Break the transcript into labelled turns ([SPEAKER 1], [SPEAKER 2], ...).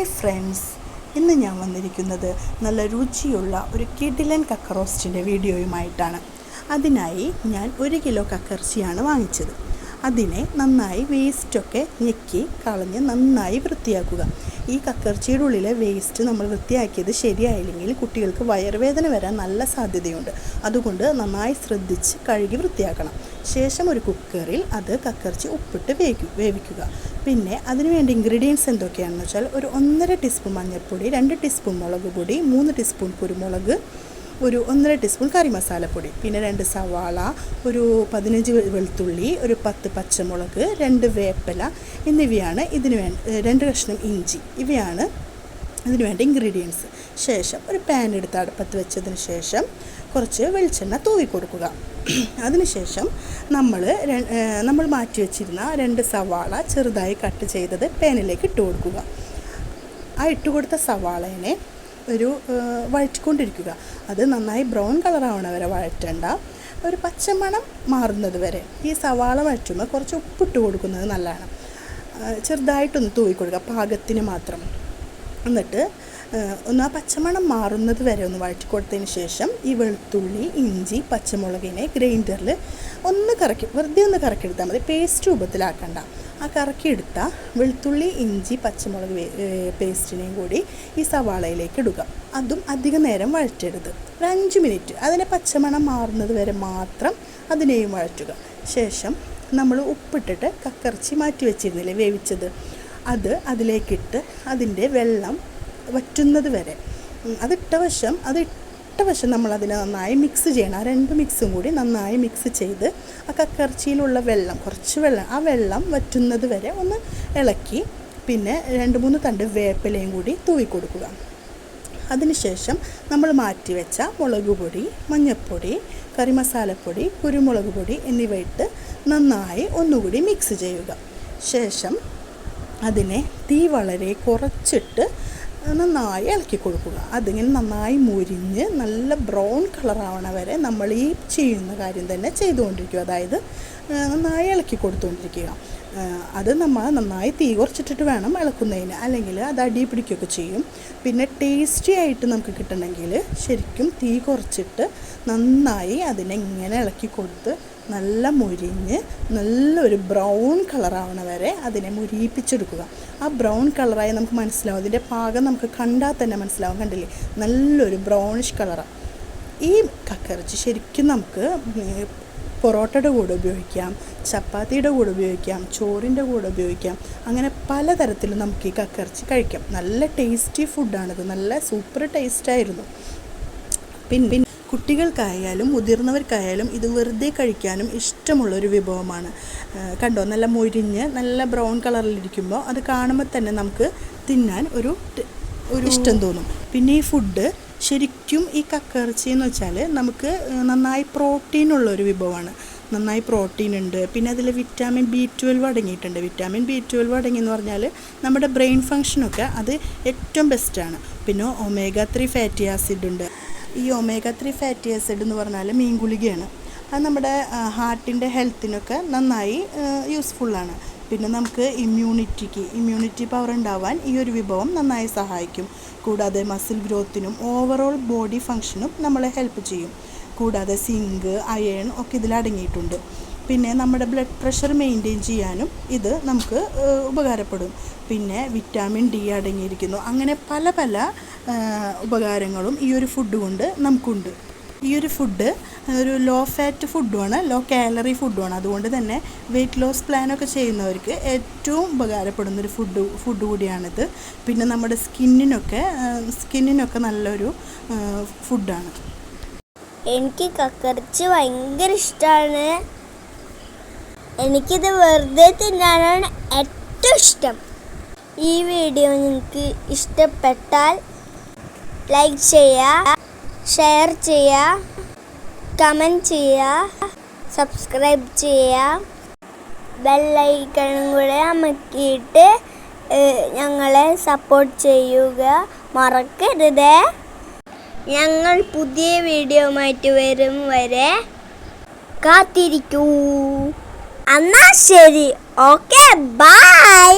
[SPEAKER 1] Hi friends, ഇന്ന് ഞാൻ വന്നിരിക്കുന്നത് നല്ല രുചിയുള്ള ഒരു കിടിലൻ കക്ക റോസ്റ്റിൻ്റെ വീഡിയോയുമായിട്ടാണ്. അതിനായി ഞാൻ 1 കിലോ കക്കയിറച്ചിയാണ് വാങ്ങിച്ചത്. അതിനെ നന്നായി വേസ്റ്റൊക്കെ ഞെക്കി കളഞ്ഞ് നന്നായി വൃത്തിയാക്കുക. ഈ കക്കയിറച്ചിയുടെ ഉള്ളിലെ വേസ്റ്റ് നമ്മൾ വൃത്തിയാക്കിയത് ശരിയായില്ലെങ്കിൽ കുട്ടികൾക്ക് വയറുവേദന വരാൻ നല്ല സാധ്യതയുണ്ട്. അതുകൊണ്ട് നന്നായി ശ്രദ്ധിച്ച് കഴുകി വൃത്തിയാക്കണം. ശേഷം ഒരു കുക്കറിൽ അത് കക്കയിറച്ചി ഉപ്പിട്ട് വേവിക്കുക. പിന്നെ അതിനുവേണ്ടി ഇൻഗ്രീഡിയൻസ് എന്തൊക്കെയാണെന്ന് വെച്ചാൽ ഒരു 1.5 ടീസ്പൂൺ മഞ്ഞൾപ്പൊടി, 2 ടീസ്പൂൺ മുളക് പൊടി, 3 ടീസ്പൂൺ കുരുമുളക്, ഒരു 1.5 ടീസ്പൂൺ കറി മസാലപ്പൊടി, പിന്നെ 2 സവാള, ഒരു 15 വെളുത്തുള്ളി, ഒരു 10 പച്ചമുളക്, 2 വേപ്പില എന്നിവയാണ് 2 കഷ്ണം ഇഞ്ചി. ഇവയാണ് ഇതിനു വേണ്ട ഇൻഗ്രീഡിയൻസ്. ശേഷം ഒരു പാൻ എടുത്ത് അടുപ്പത്ത് വെച്ചതിന് ശേഷം കുറച്ച് വെളിച്ചെണ്ണ തൂവി കൊടുക്കുക. അതിനുശേഷം നമ്മൾ മാറ്റി വെച്ചിരുന്ന 2 സവാള ചെറുതായി കട്ട് ചെയ്തത് പാനിലേക്ക് ഇട്ട് കൊടുക്കുക. ആ ഇട്ട് കൊടുത്ത സവാളേനെ വഴറ്റിക്കൊണ്ടിരിക്കുക. അത് നന്നായി ബ്രൗൺ കളറാവണ വരെ വഴറ്റേണ്ട, ഒരു പച്ചമണം മാറുന്നത് വരെ. ഈ സവാള വഴറ്റുമ്പോൾ കുറച്ച് ഉപ്പിട്ട് കൊടുക്കുന്നത് നല്ലതാണ്. ചെറുതായിട്ടൊന്ന് തൂവി കൊടുക്കുക, പാകത്തിന് മാത്രം. എന്നിട്ട് ആ പച്ചമണം മാറുന്നത് വരെ ഒന്ന് വഴറ്റി കൊടുത്തതിന് ശേഷം ഈ വെളുത്തുള്ളി, ഇഞ്ചി, പച്ചമുളകിനെ ഗ്രൈൻഡറിൽ വെറുതെ ഒന്ന് കറക്കിയെടുത്താൽ മതി. പേസ്റ്റ് രൂപത്തിലാക്കണ്ട. ആ കറക്കിയെടുത്ത വെളുത്തുള്ളി, ഇഞ്ചി, പച്ചമുളക് പേസ്റ്റിനെയും കൂടി ഈ സവാളയിലേക്ക് ഇടുക. അതും അധികം നേരം വഴറ്റരുത്. ഒരു 5 മിനിറ്റ് അതിനെ പച്ചമണം മാറുന്നത് വരെ മാത്രം അതിനെയും വഴറ്റുക. ശേഷം നമ്മൾ ഉപ്പിട്ടിട്ട് കക്കയിറച്ചി മാറ്റി വെച്ചിരുന്നില്ലേ വേവിച്ചത്, അത് അതിലേക്കിട്ട് അതിൻ്റെ വെള്ളം വറ്റുന്നത് വരെ അതിട്ട വശം നമ്മളതിനെ നന്നായി മിക്സ് ചെയ്യണം. ആ 2 മിക്സും കൂടി നന്നായി മിക്സ് ചെയ്ത് ആ കക്കയിറച്ചിയിലുള്ള കുറച്ച് വെള്ളം ആ വെള്ളം വറ്റുന്നത് വരെ ഒന്ന് ഇളക്കി, പിന്നെ 2-3 തണ്ട് വേപ്പിലയും കൂടി തൂവി കൊടുക്കുക. അതിനുശേഷം നമ്മൾ മാറ്റി വെച്ച മുളക് പൊടി, മഞ്ഞൾപ്പൊടി, കറി മസാലപ്പൊടി, കുരുമുളക് പൊടി എന്നിവ ഇട്ട് നന്നായി ഒന്നുകൂടി മിക്സ് ചെയ്യുക. ശേഷം അതിനെ തീ വളരെ കുറച്ചിട്ട് നന്നായി ഇളക്കി കൊടുക്കുക. അതിങ്ങനെ നന്നായി മുരിഞ്ഞ് നല്ല ബ്രൗൺ കളറാവണ വരെ നമ്മൾ ഈ ചെയ്യുന്ന കാര്യം തന്നെ ചെയ്തുകൊണ്ടിരിക്കുക. അതായത് നന്നായി ഇളക്കി കൊടുത്തുകൊണ്ടിരിക്കുക. അത് നമ്മൾ നന്നായി തീ കുറച്ചിട്ടിട്ട് വേണം ഇളക്കുന്നതിന്, അല്ലെങ്കിൽ അത് അടി പിടിക്കുകയൊക്കെ ചെയ്യും. പിന്നെ ടേസ്റ്റി ആയിട്ട് നമുക്ക് കിട്ടണമെങ്കിൽ ശരിക്കും തീ കുറച്ചിട്ട് നന്നായി അതിനെ ഇങ്ങനെ ഇളക്കി കൊടുത്ത് നല്ല മുരിഞ്ഞ് നല്ലൊരു ബ്രൗൺ കളറാവണ വരെ അതിനെ മുരിയിപ്പിച്ചെടുക്കുക. ആ ബ്രൗൺ കളറായി നമുക്ക് മനസ്സിലാവും. അതിൻ്റെ പാകം നമുക്ക് കണ്ടാൽ തന്നെ മനസ്സിലാവും. കണ്ടില്ലേ, നല്ലൊരു ബ്രൗണിഷ് കളറാണ്. ഈ കക്കയിറച്ചി ശരിക്കും നമുക്ക് പൊറോട്ടയുടെ കൂടെ ഉപയോഗിക്കാം, ചപ്പാത്തിയുടെ കൂടെ ഉപയോഗിക്കാം, ചോറിൻ്റെ കൂടെ ഉപയോഗിക്കാം. അങ്ങനെ പലതരത്തിലും നമുക്ക് ഈ കക്കയിറച്ചി കഴിക്കാം. നല്ല ടേസ്റ്റി ഫുഡാണിത്. നല്ല സൂപ്പർ ടേസ്റ്റായിരുന്നു. പിന്നെ കുട്ടികൾക്കായാലും മുതിർന്നവർക്കായാലും ഇത് വെറുതെ കഴിക്കാനും ഇഷ്ടമുള്ളൊരു വിഭവമാണ്. കണ്ടോ, നല്ല മൊരിഞ്ഞ് നല്ല ബ്രൗൺ കളറിലിരിക്കുമ്പോൾ അത് കാണുമ്പോൾ തന്നെ നമുക്ക് തിന്നാൻ ഒരു ഇഷ്ടം തോന്നും. പിന്നെ ഈ ഫുഡ് ശരിക്കും ഈ കക്കയിറച്ചി എന്ന് വെച്ചാൽ നമുക്ക് നന്നായി പ്രോട്ടീനുള്ളൊരു വിഭവമാണ്. നന്നായി പ്രോട്ടീൻ ഉണ്ട്. പിന്നെ അതിൽ വിറ്റാമിൻ B12 അടങ്ങിയിട്ടുണ്ട്. വിറ്റാമിൻ B12 അടങ്ങിയെന്ന് പറഞ്ഞാൽ നമ്മുടെ ബ്രെയിൻ ഫങ്ഷനൊക്കെ അത് ഏറ്റവും ബെസ്റ്റാണ്. പിന്നെ omega-3 ഫാറ്റി ആസിഡ് ഉണ്ട്. ഈ omega-3 ഫാറ്റി ആസിഡ് എന്ന് പറഞ്ഞാൽ മീൻ ഗുളികയാണ്. അത് നമ്മുടെ ഹാർട്ടിൻ്റെ ഹെൽത്തിനൊക്കെ നന്നായി യൂസ്ഫുള്ളാണ്. പിന്നെ നമുക്ക് ഇമ്മ്യൂണിറ്റി പവർ ഉണ്ടാവാൻ ഈ ഒരു വിഭവം നന്നായി സഹായിക്കും. കൂടാതെ മസിൽ ഗ്രോത്തിനും ഓവറോൾ ബോഡി ഫങ്ഷനും നമ്മളെ ഹെൽപ്പ് ചെയ്യും. കൂടാതെ സിങ്ക്, അയൺ ഒക്കെ ഇതിലടങ്ങിയിട്ടുണ്ട്. പിന്നെ നമ്മുടെ ബ്ലഡ് പ്രഷർ മെയിൻറ്റെയിൻ ചെയ്യാനും ഇത് നമുക്ക് ഉപകാരപ്പെടും. പിന്നെ വിറ്റാമിൻ D അടങ്ങിയിരിക്കുന്നു. അങ്ങനെ പല ഉപകാരങ്ങളും ഈ ഒരു ഫുഡ് കൊണ്ട് നമുക്കുണ്ട്. ഈ ഒരു ഫുഡ് ഒരു ലോ ഫാറ്റ് ഫുഡുമാണ്, ലോ കാലറി ഫുഡുമാണ്. അതുകൊണ്ട് തന്നെ വെയ്റ്റ് ലോസ് പ്ലാനൊക്കെ ചെയ്യുന്നവർക്ക് ഏറ്റവും ഉപകാരപ്പെടുന്നൊരു ഫുഡ് കൂടിയാണിത്. പിന്നെ നമ്മുടെ സ്കിന്നിനൊക്കെ നല്ലൊരു ഫുഡാണ്.
[SPEAKER 2] എനിക്ക് കക്കയിറച്ചി ഭയങ്കര ഇഷ്ടമാണ്. എനിക്കിത് വെറുതെ തിന്നാനാണ് ഏറ്റവും ഇഷ്ടം. ഈ വീഡിയോ നിങ്ങൾക്ക് ഇഷ്ടപ്പെട്ടാൽ ലൈക്ക് ചെയ്യുക, ഷെയർ ചെയ്യുക, കമൻറ്റ് ചെയ്യുക, സബ്സ്ക്രൈബ് ചെയ്യുക, ബെല്ലൈക്കണും കൂടെ അമർത്തിയിട്ട് ഞങ്ങളെ സപ്പോർട്ട് ചെയ്യുക മറക്കരുത്. ഞങ്ങൾ പുതിയ വീഡിയോയുമായിട്ട് വരും വരെ കാത്തിരിക്കൂ. എന്നാ ശരി, ഓക്കെ, ബൈ.